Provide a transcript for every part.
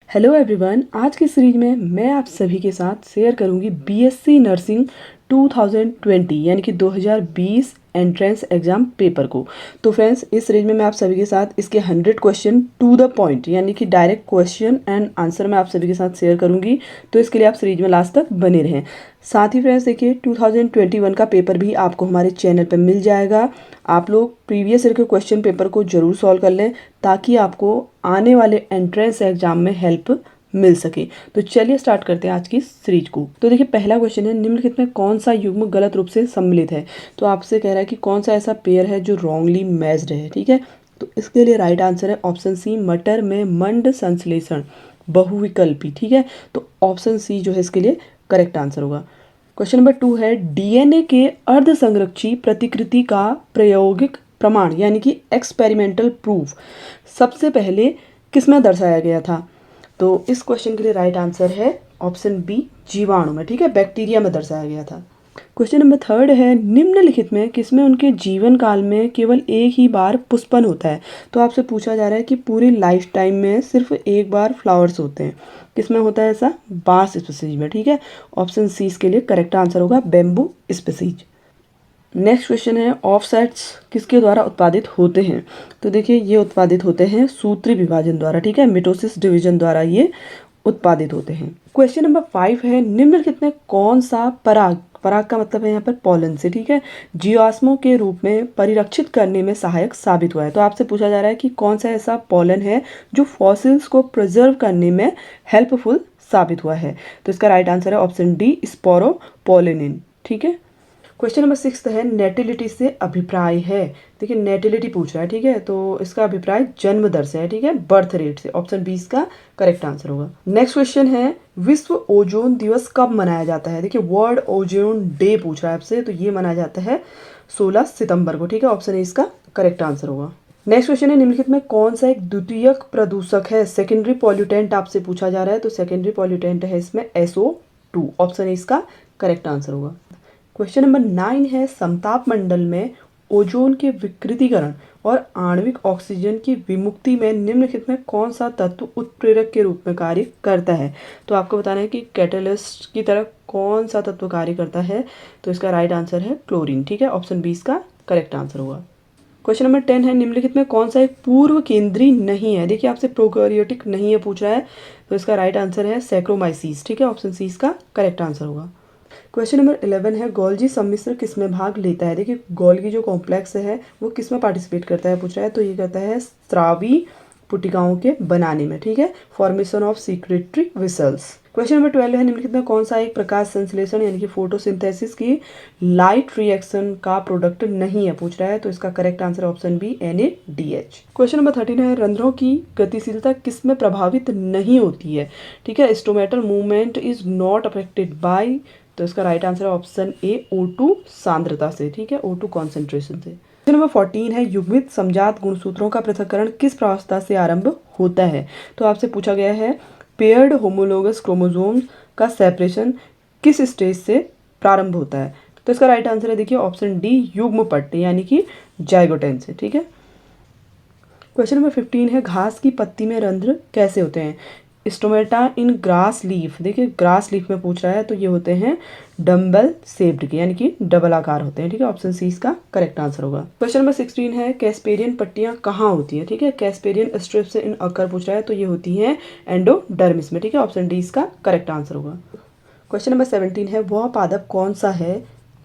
Hello everyone, आज की series में मैं आप सभी के साथ शेयर करूंगी बीएससी नर्सिंग 2020 यानी कि 2020 एंट्रेंस एग्जाम पेपर को। तो फ्रेंड्स, इस सीरीज में मैं आप सभी के साथ इसके 100 क्वेश्चन टू द पॉइंट यानी कि डायरेक्ट क्वेश्चन एंड आंसर मैं आप सभी के साथ शेयर करूंगी। तो इसके लिए आप सीरीज में लास्ट तक बने रहें। साथ ही फ्रेंड्स देखिए, 2021 का पेपर भी आपको हमारे चैनल पर मिल जाएगा। आप लोग प्रीवियस ईयर के क्वेश्चन पेपर को जरूर सॉल्व कर लें ताकि आपको आने वाले एंट्रेंस एग्जाम में हेल्प मिल सके। तो चलिए स्टार्ट करते हैं आज की सीरीज को। तो देखिए, पहला क्वेश्चन है, निम्नलिखित में कौन सा युग्म गलत रूप से सम्मिलित है। तो आपसे कह रहा है कि कौन सा ऐसा पेयर है जो रॉन्गली मैच्ड है। ठीक है, तो इसके लिए राइट आंसर है ऑप्शन सी, मटर में मंड संश्लेषण बहुविकल्पी। ठीक है, तो ऑप्शन सी जो है इसके लिए करेक्ट आंसर होगा। क्वेश्चन नंबर 2 है, डीएनए के अर्धसंरक्षी प्रतिकृति का प्रायोगिक प्रमाण यानी कि एक्सपेरिमेंटल प्रूफ सबसे पहले किसमें दर्शाया गया था। तो इस क्वेश्चन के लिए राइट आंसर है ऑप्शन बी, जीवाणु में। ठीक है, बैक्टीरिया में दर्शाया गया था। क्वेश्चन नंबर 3 है, निम्नलिखित में किसमें उनके जीवन काल में केवल एक ही बार पुष्पन होता है। तो आपसे पूछा जा रहा है कि पूरी लाइफ टाइम में सिर्फ एक बार फ्लावर्स होते हैं। किसमें होता है ऐसा? बांस स्पीसीज में। ठीक है, ऑप्शन सी इसके लिए करेक्ट आंसर होगा, बेम्बू स्पीसीज। नेक्स्ट क्वेश्चन है, ऑफसेट्स किसके द्वारा उत्पादित होते हैं। तो देखिए, ये उत्पादित होते हैं सूत्री विभाजन द्वारा। ठीक है, मिटोसिस डिवीजन द्वारा ये उत्पादित होते हैं। क्वेश्चन नंबर 5 है, निम्नलिखित में कौन सा पराग, पराग का मतलब है यहाँ पर पॉलन से, ठीक है, जीवाश्मों के रूप में परिरक्षित करने में सहायक साबित हुआ है। तो आपसे पूछा जा रहा है कि कौन सा ऐसा पॉलन है जो फॉसिल्स को प्रिजर्व करने में हेल्पफुल साबित हुआ है। तो इसका राइट आंसर है ऑप्शन डी, स्पोरोपोलिनिन। ठीक है, क्वेश्चन नंबर 6 है, नेटिलिटी से अभिप्राय है। देखिए, नेटिलिटी पूछ रहा है। ठीक है, तो इसका अभिप्राय जन्म दर से है। ठीक है, बर्थ रेट से। ऑप्शन बी इसका करेक्ट आंसर होगा। नेक्स्ट क्वेश्चन है, विश्व ओजोन दिवस कब मनाया जाता है। देखिए, वर्ल्ड ओजोन डे पूछ रहा है आपसे, तो ये मनाया जाता है 16 सितंबर को। ठीक है, ऑप्शन ए इसका करेक्ट आंसर होगा। नेक्स्ट क्वेश्चन है, निम्नलिखित में कौन सा एक द्वितीयक प्रदूषक है। सेकेंडरी पॉल्यूटेंट आपसे पूछा जा रहा है, तो सेकेंडरी पॉल्यूटेंट है इसमें SO2। ऑप्शन ए इसका करेक्ट आंसर होगा। क्वेश्चन नंबर 9 है, समताप मंडल में ओजोन के विकृतीकरण और आणविक ऑक्सीजन की विमुक्ति में निम्नलिखित में कौन सा तत्व उत्प्रेरक के रूप में कार्य करता है। तो आपको बताना है कि कैटलिस्ट की तरह कौन सा तत्व कार्य करता है। तो इसका राइट आंसर है क्लोरीन। ठीक है, ऑप्शन बी इसका करेक्ट आंसर होगा। क्वेश्चन नंबर 10 है, निम्नलिखित में कौन सा एक पूर्व केंद्रीय नहीं है। देखिए, आपसे प्रोकैरियोटिक नहीं है पूछ रहा है, तो इसका राइट आंसर है सैक्रोमाइसीस। ठीक है, ऑप्शन सी इसका करेक्ट आंसर होगा। क्वेश्चन नंबर 11 है, गोल्जी सम्मिश्र किसमें भाग लेता है। देखिए, गोल्गी जो कॉम्प्लेक्स है वो किसमें पार्टिसिपेट करता है पूछ रहा है, तो ये करता है स्रावी पुटिकाओं के बनाने में। ठीक है, formation of secretory vessels. Question number 12 है, निम्नलिखित में कौन सा एक प्रकाश संश्लेषण यानी कि फोटोसिंथेसिस की लाइट रिएक्शन का प्रोडक्ट नहीं है पूछ रहा है, तो इसका correct answer option B, NaDH। Question number 13 है, रंध्रों की गतिशीलता किसमें प्रभावित नहीं होती है। ठीक है, stomatal movement is not affected by, तो इसका राइट आंसर है ऑप्शन ए, O2 सांद्रता से। ठीक है, O2 कॉन्सेंट्रेशन से। क्वेश्चन नंबर 14 है, युग्मित समजात गुणसूत्रों का पृथक्करण किस प्रावस्था से आरंभ होता है। तो आपसे पूछा गया है, पेयर्ड होमोलोगस क्रोमोसोम का सेपरेशन किस स्टेज से प्रारंभ होता है। तो इसका राइट आंसर है, देखिए, ऑप्शन डी, युग्मपट यानी कि जाइगोटेन से। ठीक है, क्वेश्चन नंबर 15 है, घास की पत्ती में रंध्र कैसे होते हैं। स्टोमेटा इन ग्रास लीफ। देखिए, ग्रास लीफ में पूछ रहा है, तो ये होते हैं डम्बल शेप्ड के यानी कि डबल आकार होते हैं। ठीक है, ऑप्शन सी इसका करेक्ट आंसर होगा। क्वेश्चन नंबर 16 है, कैस्पेरियन पट्टियां कहाँ होती है। ठीक है, कैस्पेरियन स्ट्रिप से इन अकर पूछ रहा है, तो ये होती हैं एंडोडर्मिस में। ठीक है, ऑप्शन डी इसका करेक्ट आंसर होगा। क्वेश्चन नंबर 17 है, वह पादप कौन सा है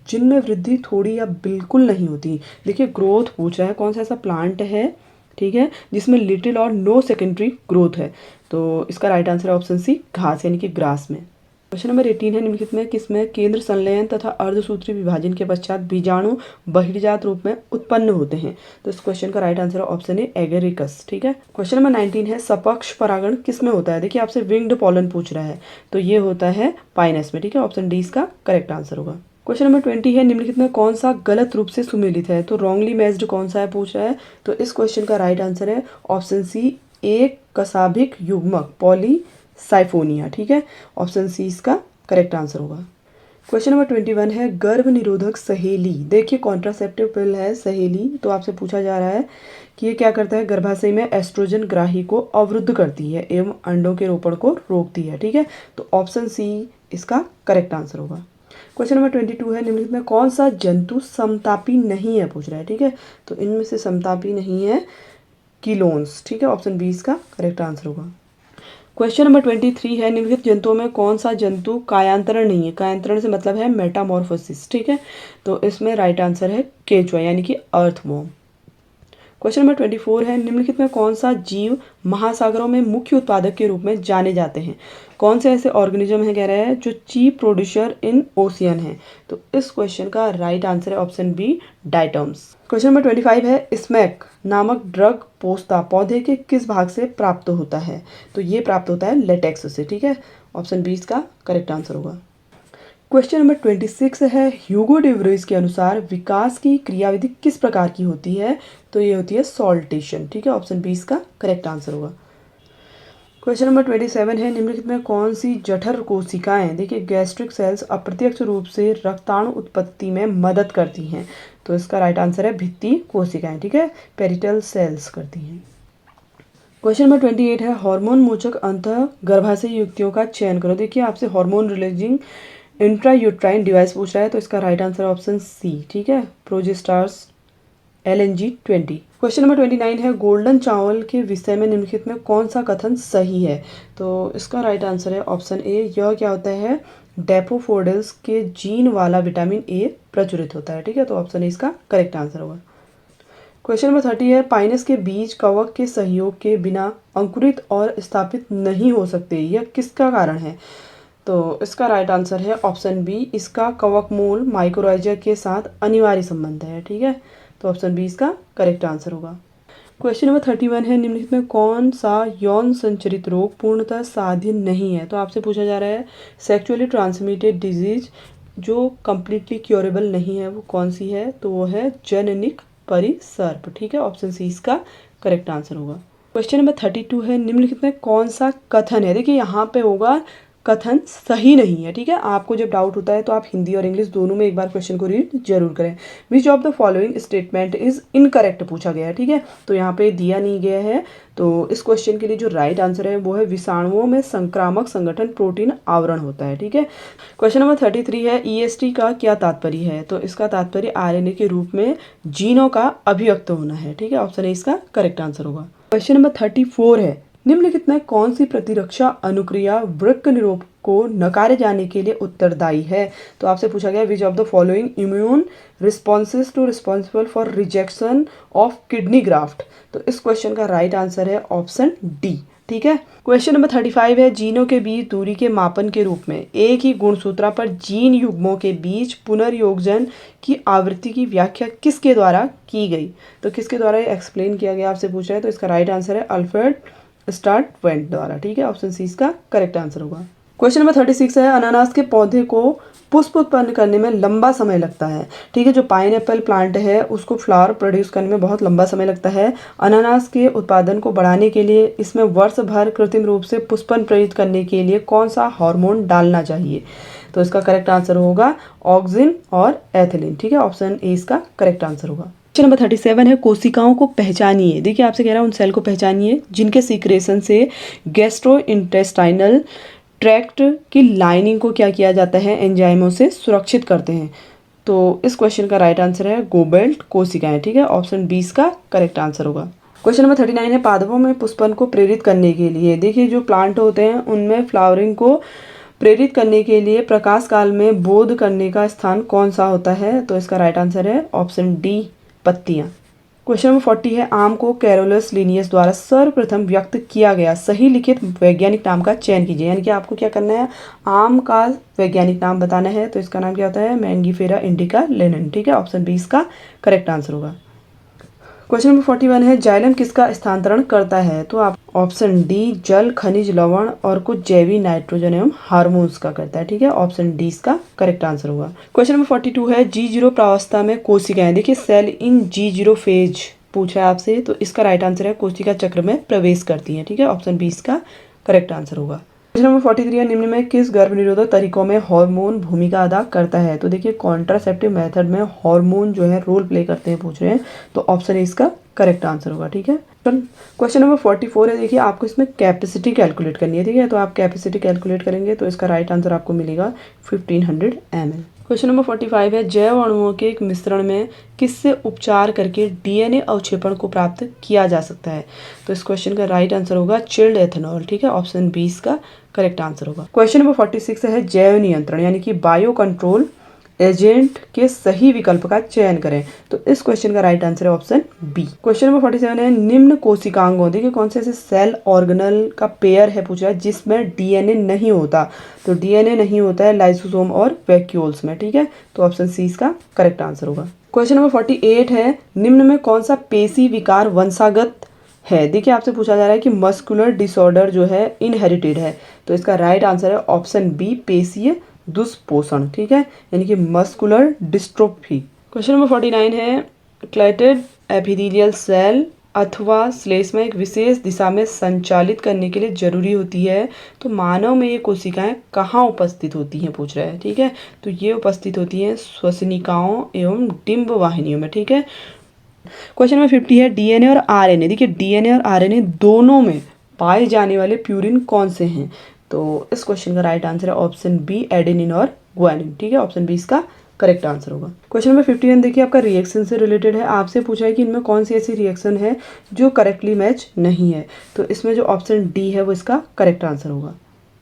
जिनमें वृद्धि थोड़ी या बिल्कुल नहीं होती। देखिए, ग्रोथ पूछ रहा है, कौन सा ऐसा प्लांट है, ठीक है, जिसमें लिटिल और नो सेकेंडरी ग्रोथ है। तो इसका राइट आंसर है ऑप्शन सी, घास यानी कि ग्रास में। क्वेश्चन नंबर 18 है, निम्नलिखित में किसमें केंद्र संलयन तथा अर्धसूत्री विभाजन के पश्चात बीजाणु बहिर्जात रूप में उत्पन्न होते हैं। तो इस क्वेश्चन का राइट आंसर है ऑप्शन ए, एगेरिकस। ठीक है, क्वेश्चन नंबर 19 है, सपक्ष परागण किसमें होता है। देखिए, आपसे विंग्ड पॉलन पूछ रहा है, तो ये होता है पाइनस में। ठीक है, ऑप्शन डी इसका करेक्ट आंसर होगा। क्वेश्चन नंबर 20 है, निम्नलिखित में कौन सा गलत रूप से सुमेलित है। तो रॉन्गली मैच्ड कौन सा है पूछ रहा है, तो इस क्वेश्चन का राइट आंसर है ऑप्शन सी, एक कसाभिक युग्मक पॉलीसाइफोनिया। ठीक है, ऑप्शन सी इसका करेक्ट आंसर होगा। क्वेश्चन नंबर 21 है गर्भ निरोधक सहेली। देखिए कॉन्ट्रासेप्टिव पिल है सहेली, तो आपसे पूछा जा रहा है कि ये क्या करता है, गर्भाशय में एस्ट्रोजन ग्राही को अवरुद्ध करती है एवं अंडों के रोपण को रोकती है। ठीक है, तो ऑप्शन सी इसका करेक्ट आंसर होगा। क्वेश्चन नंबर 22 है निम्नलिखित में कौन सा जंतु समतापी नहीं है, पूछ रहा है। ठीक है, तो इनमें से समतापी नहीं है किलोन्स। ठीक है, ऑप्शन बी इसका करेक्ट आंसर होगा। क्वेश्चन नंबर 23 है निम्नलिखित जंतुओं में कौन सा जंतु कायांतरण नहीं है। कायांतरण से मतलब है मेटामॉर्फोसिस। ठीक है, तो इसमें राइट आंसर है केंचुआ यानी कि अर्थवॉर्म। क्वेश्चन नंबर 24 है निम्नलिखित में कौन सा जीव महासागरों में मुख्य उत्पादक के रूप में जाने जाते हैं। कौन से ऐसे ऑर्गेनिज्म है कह रहा है जो चीफ प्रोड्यूसर इन ओशियन है। तो इस क्वेश्चन का राइट आंसर है option B diatoms. Question number 25 है स्मैक नामक ड्रग पोस्ता पौधे के किस भाग से प्राप्त होता है। तो ये प्राप्त होता है लेटेक्स से। ठीक है, ऑप्शन बी इसका करेक्ट आंसर होगा। क्वेश्चन नंबर 26 है ह्यूगो डिवरेज के अनुसार विकास की क्रियाविधि किस प्रकार की होती है। तो ये होती है सॉल्टेशन। ठीक है, ऑप्शन बी इसका करेक्ट आंसर होगा। क्वेश्चन नंबर 27 है निम्नलिखित में कौन सी जठर कोशिकाएं, देखिए गैस्ट्रिक सेल्स अप्रत्यक्ष रूप से रक्ताणु उत्पत्ति में मदद करती हैं। तो इसका राइट आंसर है भित्ति कोशिकाएं। ठीक है, पेरिटल सेल्स करती हैं। क्वेश्चन नंबर 28 है हार्मोन मोचक अंतः गर्भाशय युक्तियों का चयन करो। देखिए आपसे हार्मोन रिलीजिंग इंट्रायूट्राइन डिवाइस पूछ रहा है, तो इसका राइट आंसर ऑप्शन सी। ठीक है, प्रोजेस्टार्स LNG-20। क्वेश्चन नंबर 29 है गोल्डन चावल के विषय में निम्नलिखित में कौन सा कथन सही है। तो इसका राइट आंसर है ऑप्शन ए। यह क्या होता है, डैफोडिल्स के जीन वाला विटामिन ए प्रचुरित होता है। ठीक है, तो ऑप्शन ए इसका करेक्ट आंसर होगा। क्वेश्चन नंबर 30 है पाइनस के बीज कवक के सहयोग के बिना अंकुरित और स्थापित नहीं हो सकते, यह किसका कारण है। तो इसका राइट आंसर है ऑप्शन बी, इसका कवक मूल माइक्रोराइजा के साथ अनिवार्य संबंध है। ठीक है, तो ऑप्शन बी इसका करेक्ट आंसर होगा। क्वेश्चन नंबर 31 है निम्नलिखित में कौन सा यौन संचरित रोग पूर्णतः साध्य नहीं है। तो आपसे पूछा जा रहा है सेक्सुअली ट्रांसमिटेड डिजीज जो कम्प्लीटली क्योरेबल नहीं है वो कौन सी है। तो वो है जननिक परिसर्प। ठीक है, ऑप्शन सी इसका करेक्ट आंसर होगा। क्वेश्चन नंबर 32 है निम्नलिखित में कौन सा कथन है, देखिए यहाँ पे होगा कथन सही नहीं है। ठीक है, आपको जब डाउट होता है तो आप हिंदी और इंग्लिश दोनों में एक बार क्वेश्चन को रीड जरूर करें। विच of the following statement is incorrect पूछा गया है। ठीक है, तो यहाँ पे दिया नहीं गया है, तो इस क्वेश्चन के लिए जो राइट आंसर है वो है विषाणुओं में संक्रामक संगठन प्रोटीन आवरण होता है। ठीक है, क्वेश्चन नंबर 33 है EST का क्या तात्पर्य है। तो इसका तात्पर्य RNA के रूप में जीनों का अभिव्यक्त होना है। ठीक है, ऑप्शन ए इसका करेक्ट आंसर होगा। क्वेश्चन नंबर 34 है निम्नलिखित में कौन सी प्रतिरक्षा अनुक्रिया वृक्क निरोध को नकारे जाने के लिए उत्तरदायी है। तो आपसे पूछा गया which of the following immune responses to responsible for rejection of kidney graft. तो इस क्वेश्चन का राइट आंसर है ऑप्शन डी। ठीक है, क्वेश्चन नंबर 35 है जीनों के बीच दूरी के मापन के रूप में एक ही गुणसूत्रा पर जीन युग्मों के बीच पुनर्योजन की आवृत्ति की व्याख्या किसके द्वारा की गई। तो किसके द्वारा एक्सप्लेन किया गया आपसे पूछ रहा है, तो इसका राइट आंसर है अल्फ्रेड स्टार्टवेंट द्वारा। ठीक है, ऑप्शन सी इसका करेक्ट आंसर होगा। क्वेश्चन नंबर 36 है अनानास के पौधे को पुष्प उत्पन्न करने में लंबा समय लगता है। ठीक है, जो पाइनएप्पल प्लांट है उसको फ्लावर प्रोड्यूस करने में बहुत लंबा समय लगता है। अनानास के उत्पादन को बढ़ाने के लिए इसमें वर्ष भर कृत्रिम रूप से पुष्पन प्रेरित करने के लिए कौन सा हार्मोन डालना चाहिए। तो इसका करेक्ट आंसर होगा ऑक्सिन और एथिलीन। ठीक है, ऑप्शन ए इसका करेक्ट आंसर होगा। क्वेश्चन नंबर 37 है कोशिकाओं को पहचानिए। देखिए आपसे कह रहा है उन सेल को पहचानिए जिनके सीक्रेशन से गैस्ट्रोइंटेस्टाइनल ट्रैक्ट की लाइनिंग को क्या किया जाता है, एंजाइमों से सुरक्षित करते हैं। तो इस क्वेश्चन का राइट आंसर है गोबेल्ट कोशिकाएं। ठीक है, ऑप्शन 20 का करेक्ट आंसर होगा। क्वेश्चन नंबर 39 है पादपों में पुष्पन को प्रेरित करने के लिए, देखिए जो प्लांट होते हैं उनमें फ्लावरिंग को प्रेरित करने के लिए प्रकाश काल में बोध करने का स्थान कौन सा होता है। तो इसका राइट आंसर है ऑप्शन डी पत्तियां। क्वेश्चन नंबर 40 है आम को कैरोलस लिनियस द्वारा सर्वप्रथम व्यक्त किया गया सही लिखित वैज्ञानिक नाम का चयन कीजिए। यानी कि आपको क्या करना है, आम का वैज्ञानिक नाम बताना है। तो इसका नाम क्या होता है, मैंगीफेरा इंडिका लेनिन। ठीक है, ऑप्शन 20 का करेक्ट आंसर होगा। क्वेश्चन नंबर 41 है जाइलम किसका स्थानांतरण करता है। तो आप ऑप्शन डी जल खनिज लवण और कुछ जैविक नाइट्रोजन एवं हार्मोन्स का करता है। ठीक है, ऑप्शन डी इसका करेक्ट आंसर होगा। क्वेश्चन नंबर 42 है G0 प्रावस्था में कोशिकाएं, देखिए सेल इन G0 फेज पूछा है आपसे। तो इसका राइट आंसर है कोशिका चक्र में प्रवेश करती हैं। ठीक है, ऑप्शन बी इसका करेक्ट आंसर होगा। क्वेश्चन नंबर 43 है, निम्न में किस गर्भ निरोधक तरीकों में हार्मोन भूमिका अदा करता है? तो देखिए कॉन्ट्रासेप्टिव मेथड में हार्मोन जो है रोल प्ले करते हैं पूछ रहे हैं, तो ऑप्शन ए इसका करेक्ट आंसर होगा। ठीक है, क्वेश्चन नंबर 44 है, देखिए आपको इसमें कैपेसिटी कैलकुलेट करनी है। ठीक है, तो आप कैपेसिटी कैलकुलेट करेंगे तो इसका राइट आंसर आपको मिलेगा 1500 ml। क्वेश्चन नंबर 45 है, जैव अणुओं के एक मिश्रण में किससे उपचार करके डीएनए अवक्षेपण को प्राप्त किया जा सकता है? तो इस क्वेश्चन का राइट आंसर होगा चिल्ड एथेनॉल। ठीक है, ऑप्शन बी इसका करेक्ट आंसर होगा। क्वेश्चन नंबर 46 है, जैव नियंत्रण यानी कि बायो कंट्रोल एजेंट के सही विकल्प का चयन करें। तो इस क्वेश्चन का राइट आंसर है ऑप्शन बी। क्वेश्चन नंबर 47 है, निम्न कोशिकांगों, देखिए कौन से ऐसे सेल ऑर्गेनल का पेयर है पूछ रहा है जिसमें डीएनए नहीं होता? तो डीएनए नहीं होता है लाइसोसोम और वैक्यूल्स में। ठीक है, तो ऑप्शन सी इसका करेक्ट आंसर होगा। क्वेश्चन नंबर 48 है, निम्न में कौन सा पेशी विकार वंशागत है? देखिए आपसे पूछा जा रहा है कि मस्कुलर डिसऑर्डर जो है इनहेरिटेड है, तो इसका राइट आंसर है ऑप्शन बी पेशीय दुष्पोषण। ठीक है, यानी कि मस्कुलर डिस्ट्रोफी। क्वेश्चन नंबर 49 है, क्लेटेड एपिथेलियल सेल अथवा श्लेष्मा एक विशेष दिशा में संचालित करने के लिए जरूरी होती है, तो मानव में ये कोशिकाएं कहाँ उपस्थित होती हैं पूछ रहा है। ठीक है, तो ये उपस्थित होती हैं श्वसनिकाओं एवं डिंब वाहिनियों में। ठीक है, क्वेश्चन नंबर 50 है, डीएनए और आरएनए, देखिए डीएनए और आरएनए दोनों में पाए जाने वाले प्यूरिन कौन से हैं? तो इस क्वेश्चन का राइट आंसर है ऑप्शन बी एडेनिन और ग्वानिन। ठीक है, ऑप्शन बी इसका करेक्ट आंसर होगा। क्वेश्चन नंबर 51 देखिए आपका रिएक्शन से रिलेटेड है, आपसे पूछा है कि इनमें कौन सी ऐसी रिएक्शन है जो करेक्टली मैच नहीं है, तो इसमें जो ऑप्शन डी है वो इसका करेक्ट आंसर होगा।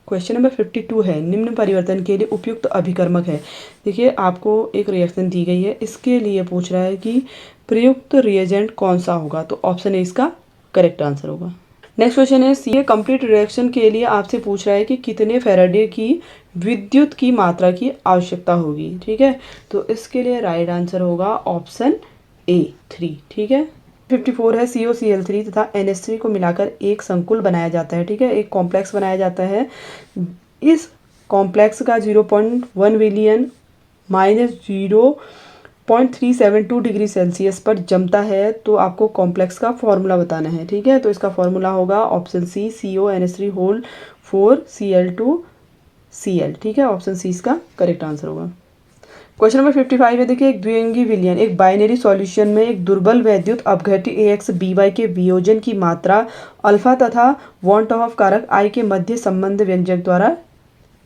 क्वेश्चन नंबर 52 है, निम्न परिवर्तन के लिए उपयुक्त अभिकर्मक है। देखिए आपको एक रिएक्शन दी गई है, इसके लिए पूछ रहा है कि प्रयुक्त रिएजेंट कौन सा होगा, तो ऑप्शन ए इसका करेक्ट आंसर होगा। नेक्स्ट क्वेश्चन है, सी कंप्लीट रिएक्शन के लिए आपसे पूछ रहा है कि कितने फैराडे की विद्युत की मात्रा की आवश्यकता होगी। ठीक है, तो इसके लिए राइट आंसर होगा ऑप्शन ए 3। ठीक है, 54 है, COCl3 तथा NH3 को मिलाकर एक संकुल बनाया जाता है। ठीक है, एक कॉम्प्लेक्स बनाया जाता है। इस कॉम्प्लेक्स का 0.1 विलियन -0.372 डिग्री सेल्सियस पर जमता है, तो आपको कॉम्प्लेक्स का फॉर्मूला बताना है। ठीक है, तो इसका फॉर्मूला होगा ऑप्शन सी CONH3 होल 4Cl2Cl। ठीक है, ऑप्शन सी इसका करेक्ट आंसर होगा। क्वेश्चन नंबर 55 है, देखिए एक द्विअंगी विलयन एक बाइनरी सॉल्यूशन में एक दुर्बल वैद्युत अपघट्य AX/BY के वियोजन की मात्रा अल्फा तथा वॉन ऑफ कारक I के मध्य संबंध व्यंजक द्वारा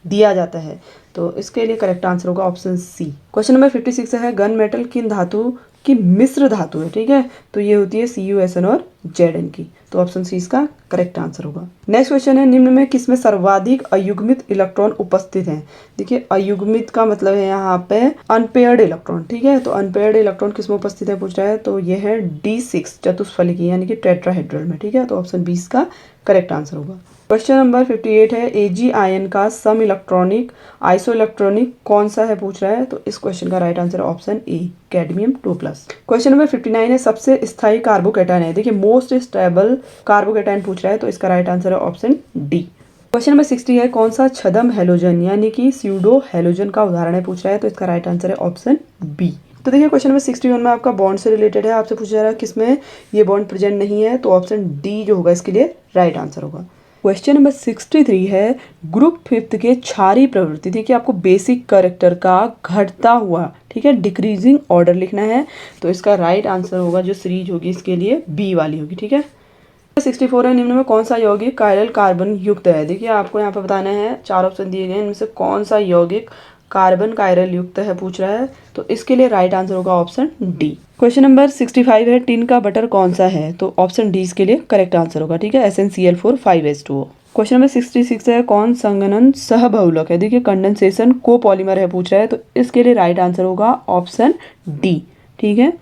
दिया जाता है, तो इसके लिए करेक्ट आंसर होगा ऑप्शन सी। क्वेश्चन नंबर 56 है, गन मेटल किन धातु की मिश्र धातु है? ठीक है, तो ये होती है CuSN और Zn की, तो ऑप्शन सी इसका करेक्ट आंसर होगा। नेक्स्ट क्वेश्चन है, निम्न में किसमें सर्वाधिक अयुग्मित इलेक्ट्रॉन उपस्थित हैं? देखिए अयुग्मित का मतलब है यहाँ पे अनपेयर्ड इलेक्ट्रॉन। ठीक है, तो अनपेयर्ड इलेक्ट्रॉन किसमें उपस्थित है पूछ रहा है, तो ये है D6 चतुष्फलकी यानी कि टेट्राहेड्रल में। ठीक है, तो ऑप्शन बी इसका करेक्ट आंसर होगा। क्वेश्चन नंबर 58 है, Ag आयन का सम इलेक्ट्रॉनिक आइसोइलेक्ट्रॉनिक कौन सा है पूछ रहा है, तो इस क्वेश्चन का राइट आंसर है option A cadmium 2+। Question number 59 है, सबसे स्थायी कार्बोकैटायन है, देखिए मोस्ट स्टेबल कार्बोकैटायन पूछ रहा है, तो इसका राइट आंसर है ऑप्शन डी। क्वेश्चन नंबर 60 है, कौन सा छद्म हैलोजन यानी कि स्यूडो हैलोजन का उदाहरण है पूछ रहा है, तो इसका राइट आंसर है ऑप्शन बी। तो देखिए क्वेश्चन नंबर 61 में आपका बॉन्ड से रिलेटेड है, आपसे पूछा जा रहा है किसमें ये बॉन्ड प्रेजेंट नहीं है, तो ऑप्शन डी जो होगा इसके लिए राइट आंसर होगा। क्वेश्चन नंबर 63 है, ग्रुप 5 के क्षारीय प्रवृत्ति, देखिए आपको बेसिक कैरेक्टर का घटता हुआ, ठीक है, डिक्रीजिंग ऑर्डर लिखना है, तो इसका राइट आंसर होगा जो सीरीज होगी इसके लिए बी वाली होगी। ठीक है, 64 है, निम्न में कौन सा यौगिक कायरल कार्बन युक्त है? देखिए आपको यहाँ पे बताना है, 4 ऑप्शन दिए गए हैं, इनमें से कौन सा यौगिक कार्बन कायरल युक्त है पूछ रहा है, तो इसके लिए राइट आंसर होगा ऑप्शन डी। क्वेश्चन नंबर 65 है, टिन का बटर कौन सा है, तो ऑप्शन डी इसके लिए करेक्ट आंसर होगा। ठीक है, SnCl4 5H2O। क्वेश्चन नंबर 66 है, कौन संघनन सहबहुलक है? देखिए कंडेंसेशन कोपॉलीमर है पूछ रहा है, तो इसके लिए राइट आंसर होगा ऑप्शन डी। ठीक है,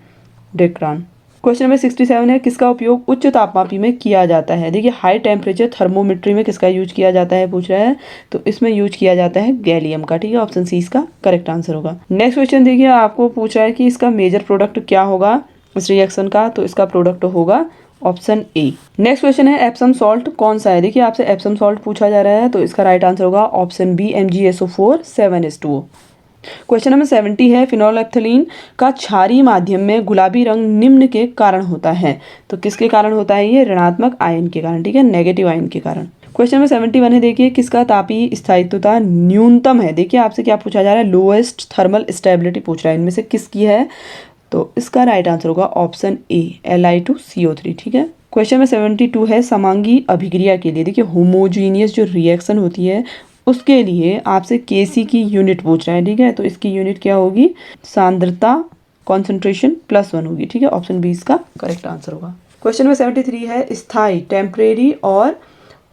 डेक्रान। क्वेश्चन नंबर 67 है, किसका उपयोग उच्च तापमापी में किया जाता है? देखिए हाई टेम्परेचर थर्मोमेट्री में किसका यूज किया जाता है पूछ रहा है, तो इसमें यूज किया जाता है गैलियम का। ठीक है, ऑप्शन सी इसका करेक्ट आंसर होगा। नेक्स्ट क्वेश्चन देखिए आपको पूछ रहा है कि इसका मेजर प्रोडक्ट क्या होगा इस रिएक्शन का, तो इसका प्रोडक्ट होगा ऑप्शन ए। नेक्स्ट क्वेश्चन है, एप्सम सॉल्ट कौन सा है? देखिए आपसे एप्सम सॉल्ट पूछा जा रहा है, तो इसका राइट आंसर होगा option B MgSO4 7H2O। Question number 70 है, फिनोलेफ्थलीन का क्षारीय माध्यम में गुलाबी रंग निम्न के कारण होता है, तो किसके कारण होता है? ये ऋणात्मक आयन के कारण। ठीक है, नेगेटिव आयन के कारण। क्वेश्चन नंबर 71 है, देखिए किसका तापीय स्थायित्वता न्यूनतम है। देखिए आपसे क्या पूछा जा रहा है, लोएस्ट थर्मल स्टेबिलिटी पूछ रहा है, इनमें से किसकी है। तो इसका राइट आंसर होगा ऑप्शन ए Li2CO3। ठीक है। क्वेश्चन नंबर 72 है, समांगी अभिक्रिया के लिए देखिए होमोजीनियस जो रिएक्शन होती है उसके लिए आपसे Kc की यूनिट पूछ रहा है। ठीक है, तो इसकी यूनिट क्या होगी, सांद्रता कॉन्सेंट्रेशन +1 होगी। ठीक है, ऑप्शन बी इसका करेक्ट आंसर होगा। क्वेश्चन नंबर 73 है, स्थायी टेम्परेरी और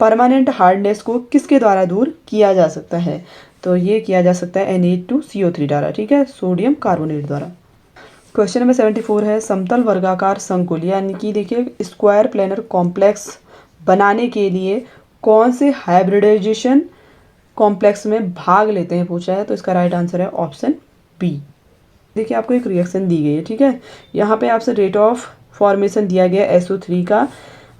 परमानेंट हार्डनेस को किसके द्वारा दूर किया जा सकता है। तो ये किया जा सकता है Na2CO3 द्वारा। ठीक है, सोडियम कार्बोनेट द्वारा। क्वेश्चन नंबर 74 है, समतल वर्गाकार संकुल यानी कि देखिए स्क्वायर प्लेनर कॉम्प्लेक्स बनाने के लिए कौन से हाइब्रिडाइजेशन कॉम्प्लेक्स में भाग लेते हैं पूछा है। तो इसका राइट आंसर है ऑप्शन बी। देखिए आपको एक रिएक्शन दी गई है। ठीक है, यहाँ पे आपसे रेट ऑफ फॉर्मेशन दिया गया SO3 का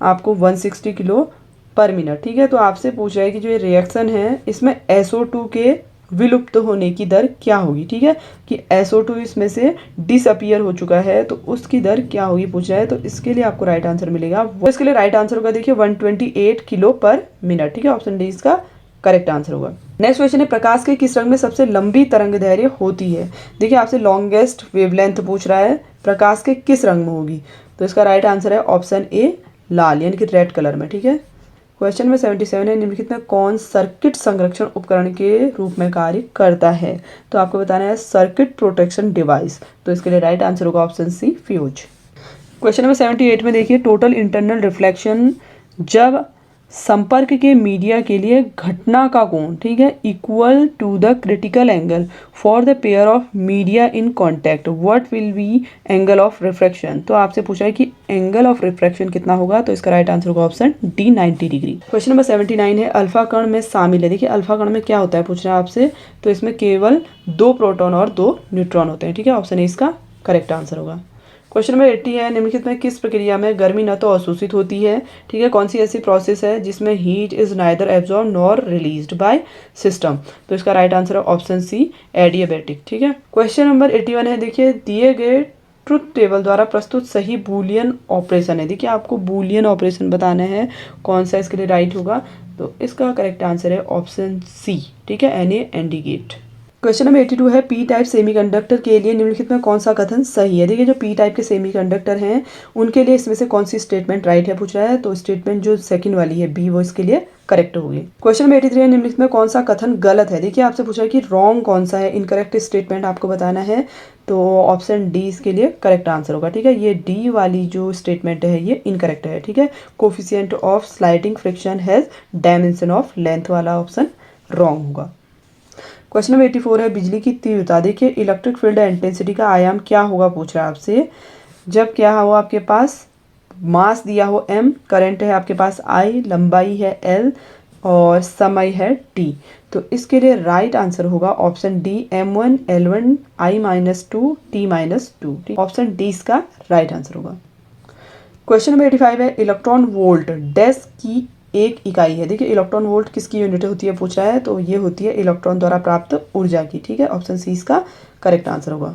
आपको 160 किलो पर मिनट। ठीक है, तो आपसे पूछ रहा है कि जो ये रिएक्शन है इसमें SO2 के विलुप्त होने की दर क्या होगी। ठीक है, कि SO2 इसमें से डिसअपियर हो चुका है तो उसकी दर क्या होगी पूछा है। तो इसके लिए आपको राइट आंसर मिलेगा, वो इसके लिए राइट आंसर होगा देखिए 128 किलो पर मिनट। ठीक है, ऑप्शन डी इसका करेक्ट आंसर होगा। नेक्स्ट क्वेश्चन है, प्रकाश के किस रंग में सबसे लंबी तरंग दैर्घ्य होती है। देखिए आपसे लॉन्गेस्ट वेवलेंथ पूछ रहा है, प्रकाश के किस रंग में होगी। तो इसका राइट आंसर है ऑप्शन ए लाल यानी कि रेड कलर में। ठीक है। क्वेश्चन नंबर 77 है, निम्नलिखित में कौन सर्किट संरक्षण उपकरण के रूप में कार्य करता है। तो आपको बताना है सर्किट प्रोटेक्शन डिवाइस। तो इसके लिए राइट आंसर होगा option C fuse. Question number 78 में देखिए टोटल इंटरनल रिफ्लेक्शन जब संपर्क के मीडिया के लिए घटना का कोण, ठीक है, equal to the critical angle for the pair of media in contact what will be angle of refraction. तो आपसे पूछा है कि एंगल ऑफ रिफ्रैक्शन कितना होगा। तो इसका राइट आंसर होगा option D 90 degree. Question number 79 है, अल्फा कण में शामिल है। देखिए अल्फा कण में क्या होता है पूछ रहा है आपसे। तो इसमें केवल 2 प्रोटॉन और 2 न्यूट्रॉन होते हैं। ठीक है, ऑप्शन ए इसका करेक्ट आंसर होगा। क्वेश्चन नंबर 80 है, निम्नलिखित में किस प्रक्रिया में गर्मी न तो अवशोषित होती है, ठीक है, कौन सी ऐसी प्रोसेस है जिसमें heat is neither absorb nor released by system. तो इसका राइट आंसर है ऑप्शन सी एडियाबैटिक। ठीक है। क्वेश्चन नंबर 81 है, देखिए दिए गए ट्रुथ टेबल द्वारा प्रस्तुत सही बूलियन ऑपरेशन है। देखिए आपको बूलियन ऑपरेशन बताना है, कौन सा इसके लिए राइट होगा। तो इसका करेक्ट आंसर है ऑप्शन सी। ठीक है, Na ND gate. Question number 82 है, पी टाइप सेमीकंडक्टर के लिए निम्नलिखित में कौन सा कथन सही है। देखिए जो पी टाइप के सेमीकंडक्टर हैं उनके लिए इसमें से कौन सी स्टेटमेंट राइट है पूछ रहा है। तो स्टेटमेंट जो सेकंड वाली है बी वो इसके लिए करेक्ट होगी। क्वेश्चन नंबर 83 है, निम्नलिखित में कौन सा कथन गलत है। देखिए आपसे पूछा है कि रॉन्ग कौन सा है, इनकरेक्ट स्टेटमेंट आपको बताना है। तो ऑप्शन डी इसके लिए करेक्ट आंसर होगा। ठीक है, ये डी वाली जो स्टेटमेंट है ये इनकरेक्ट है। ठीक है, coefficient of sliding friction has dimension of length वाला ऑप्शन रॉन्ग होगा। क्वेश्चन नंबर 84 है, बिजली की तीव्रता। देखिए इलेक्ट्रिक फील्ड इंटेंसिटी का आयाम क्या होगा पूछ रहा है आपसे। जब क्या हो आपके पास मास दिया हो m, करंट है आपके पास I, लंबाई है l और समय है t। तो इसके लिए राइट आंसर होगा option D m1 l1 I-2 t-2। Option D इसका राइट आंसर होगा। क्वेश्चन नंबर 85 है, इलेक्ट्रॉन वोल्ट डैश की एक इकाई है। देखिए इलेक्ट्रॉन वोल्ट किसकी यूनिट होती है पूछ रहा है। तो ये होती है इलेक्ट्रॉन द्वारा प्राप्त ऊर्जा की। ठीक है, ऑप्शन सी इसका करेक्ट आंसर होगा।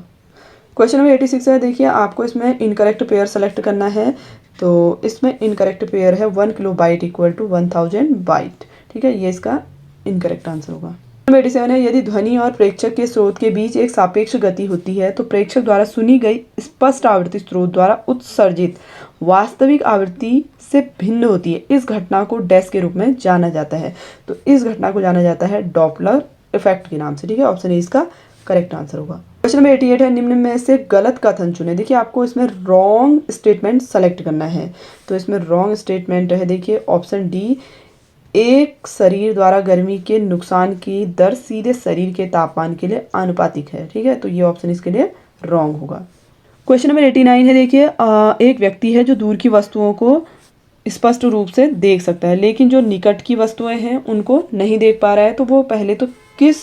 क्वेश्चन नंबर 86 है, देखिए आपको इसमें इनकरेक्ट पेयर सेलेक्ट करना है। तो इसमें इनकरेक्ट पेयर है 1 kilobyte equal to 1000 byte. ठीक है, ये इसका इनकरेक्ट आंसर होगा। नंबर 87 है, यदि ध्वनि और प्रेक्षक के स्रोत के बीच एक सापेक्ष गति होती है तो प्रेक्षक द्वारा सुनी गई स्पष्ट आवृत्ति स्रोत द्वारा उत्सर्जित वास्तविक आवृत्ति से भिन्न होती है। इस घटना को डैश के रूप में जाना जाता है। तो इस घटना को जाना जाता है डॉपलर इफेक्ट के नाम से। ठीक है, ऑप्शन ए इसका करेक्ट आंसर होगा। क्वेश्चन नंबर 88 है, निम्न में से गलत कथन चुने। देखिए आपको इसमें रॉन्ग स्टेटमेंट सेलेक्ट करना है। तो इसमें रॉन्ग स्टेटमेंट है देखिए ऑप्शन डी, एक शरीर द्वारा गर्मी के नुकसान की दर सीधे शरीर के तापमान के लिए आनुपातिक है। ठीक है, तो ये ऑप्शन इसके लिए रॉन्ग होगा। क्वेश्चन नंबर 89 है, देखिए एक व्यक्ति है जो दूर की वस्तुओं को स्पष्ट रूप से देख सकता है लेकिन जो निकट की वस्तुएं हैं उनको नहीं देख पा रहा है। तो वो पहले तो किस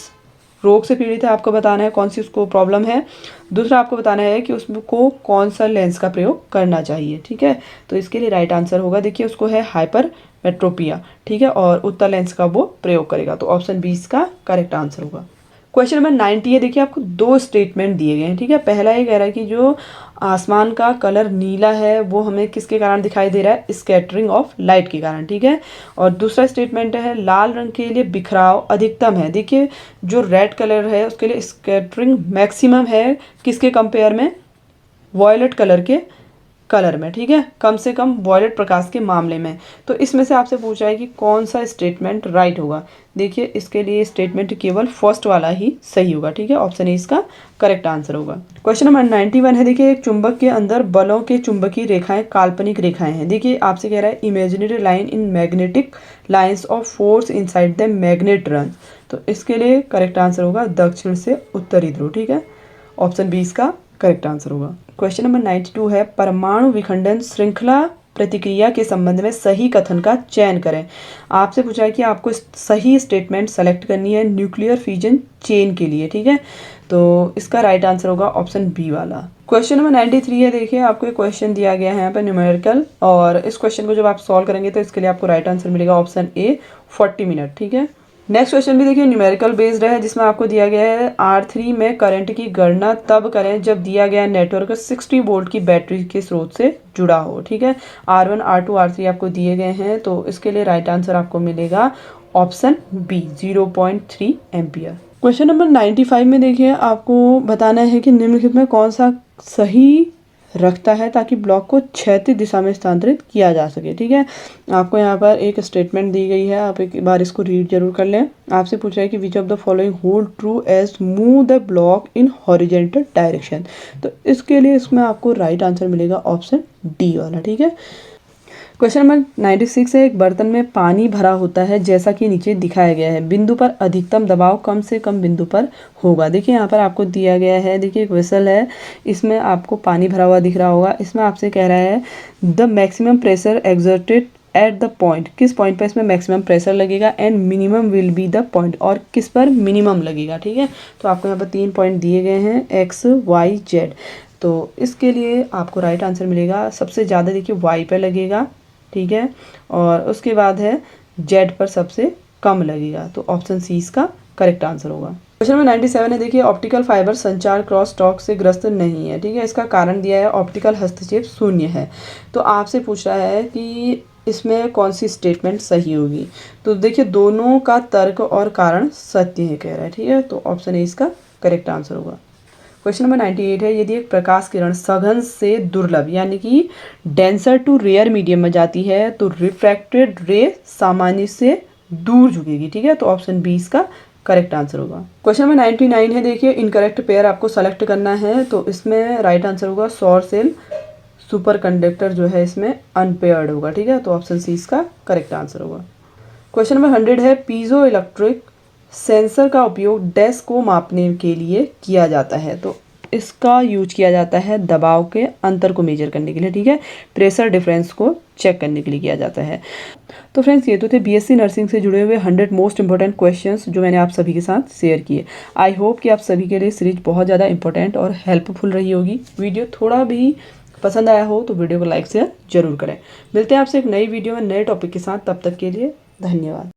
रोग से पीड़ित है आपको बताना है, कौन सी उसको प्रॉब्लम है। दूसरा आपको बताना है कि उसको कौन सा लेंस का प्रयोग करना चाहिए। ठीक है, तो इसके लिए राइट आंसर होगा देखिए उसको है हाइपर मेट्रोपिया। ठीक है, और उत्तल लेंस का वो प्रयोग करेगा। तो ऑप्शन बी इसका करेक्ट आंसर होगा। क्वेश्चन नंबर 90 है, देखिए आपको 2 स्टेटमेंट दिए गए हैं। ठीक है, पहला ये कह रहा है कि जो आसमान का कलर नीला है वो हमें किसके कारण दिखाई दे रहा है, स्कैटरिंग ऑफ लाइट के कारण, ठीक है। और दूसरा स्टेटमेंट है लाल रंग के लिए बिखराव अधिकतम है। देखिए जो रेड कलर है उसके लिए स्कैटरिंग मैक्सिमम है किसके कंपेयर में, वॉयलेट कलर में, ठीक है, कम से कम वॉयलेट प्रकाश के मामले में। तो इसमें से आपसे पूछा है कि कौन सा स्टेटमेंट राइट होगा। देखिए इसके लिए स्टेटमेंट केवल फर्स्ट वाला ही सही होगा, ठीक है, ऑप्शन ए इसका करेक्ट आंसर होगा। क्वेश्चन नंबर 91 है, देखिए एक चुंबक के अंदर बलों के चुंबकीय रेखाएं काल्पनिक रेखाएं हैं। देखिए आपसे कह रहा है imaginary line in magnetic lines of force inside the magnet run. तो इसके लिए करेक्ट आंसर होगा दक्षिण से उत्तरी ध्रुव, ठीक है, ऑप्शन बी इसका करेक्ट आंसर होगा। क्वेश्चन नंबर 92 है परमाणु विखंडन श्रृंखला प्रतिक्रिया के संबंध में सही कथन का चयन करें। आपसे पूछा है कि आपको सही स्टेटमेंट सेलेक्ट करनी है न्यूक्लियर फ्यूजन चेन के लिए, ठीक है, तो इसका राइट आंसर होगा ऑप्शन बी वाला। क्वेश्चन नंबर 93 है, देखिए आपको एक क्वेश्चन दिया गया है यहाँ पर न्यूमेरिकल, और इस क्वेश्चन को जब आप सॉल्व करेंगे तो इसके लिए आपको राइट आंसर मिलेगा ऑप्शन ए 40 मिनट, ठीक है। नेक्स्ट क्वेश्चन भी देखिए न्यूमेरिकल बेस्ड है, जिसमें आपको दिया गया है R3 में करंट की गणना तब करें जब दिया गया नेटवर्क 60 वोल्ट की बैटरी के स्रोत से जुड़ा हो, ठीक है। R1 R2 R3 आपको दिए गए हैं, तो इसके लिए राइट आंसर आपको मिलेगा option B 0.3 ampere. Question number 95 में देखिए आपको बताना है कि निम्नलिखित में कौन सा सही रखता है ताकि ब्लॉक को क्षैतिज दिशा में स्थानांतरित किया जा सके, ठीक है। आपको यहाँ पर एक स्टेटमेंट दी गई है, आप एक बार इसको रीड जरूर कर लें। आपसे पूछा है कि which of the following hold true as move the block in horizontal direction. तो इसके लिए इसमें आपको राइट आंसर मिलेगा ऑप्शन डी वाला, ठीक है। क्वेश्चन नंबर 96 है, एक बर्तन में पानी भरा होता है जैसा कि नीचे दिखाया गया है, बिंदु पर अधिकतम दबाव कम से कम बिंदु पर होगा। देखिए यहाँ पर आपको दिया गया है, देखिए एक वेसल है, इसमें आपको पानी भरा हुआ दिख रहा होगा। इसमें आपसे कह रहा है the maximum pressure exerted at the point, किस पॉइंट पर इसमें मैक्सिमम प्रेशर लगेगा, and minimum will be the point, और किस पर मिनिमम लगेगा, ठीक है। तो आपको यहाँ पर 3 पॉइंट दिए गए हैं एक्स वाई जेड। तो इसके लिए आपको राइट आंसर मिलेगा सबसे ज़्यादा देखिए वाई पर लगेगा, ठीक है, और उसके बाद है जेड पर सबसे कम लगेगा, तो ऑप्शन सी इसका करेक्ट आंसर होगा। क्वेश्चन नंबर 97 है, देखिए ऑप्टिकल फाइबर संचार क्रॉस टॉक से ग्रस्त नहीं है, ठीक है, इसका कारण दिया है ऑप्टिकल हस्तक्षेप शून्य है। तो आपसे पूछ रहा है कि इसमें कौन सी स्टेटमेंट सही होगी। तो देखिए दोनों का तर्क और कारण सत्य है कह रहा है, ठीक है, तो ऑप्शन ए इसका करेक्ट आंसर होगा। क्वेश्चन नंबर 98 है, यदि एक प्रकाश किरण सघन से दुर्लभ यानी कि डेंसर टू रेयर मीडियम में जाती है तो रिफ्रैक्टेड रे सामान्य से दूर झुकेगी, ठीक है, तो ऑप्शन बी इसका करेक्ट आंसर होगा। क्वेश्चन नंबर 99 है, देखिए इनकरेक्ट पेयर आपको सेलेक्ट करना है, तो इसमें राइट आंसर होगा सौर सेल सुपर कंडक्टर जो है इसमें अनपेयर्ड होगा, ठीक है, तो ऑप्शन सी इसका करेक्ट आंसर होगा। क्वेश्चन नंबर 100 है, पीजो इलेक्ट्रिक सेंसर का उपयोग डैश को मापने के लिए किया जाता है। तो इसका यूज किया जाता है दबाव के अंतर को मेजर करने के लिए, ठीक है, प्रेशर डिफरेंस को चेक करने के लिए किया जाता है। तो फ्रेंड्स ये तो थे बीएससी नर्सिंग से जुड़े हुए 100 मोस्ट इंपॉर्टेंट क्वेश्चंस जो मैंने आप सभी के साथ शेयर किए। आई होप कि आप सभी के लिए सीरीज बहुत ज़्यादा इंपॉर्टेंट और हेल्पफुल रही होगी। वीडियो थोड़ा भी पसंद आया हो तो वीडियो को लाइक शेयर जरूर करें। मिलते हैं आपसे एक नई वीडियो में नए टॉपिक के साथ, तब तक के लिए धन्यवाद।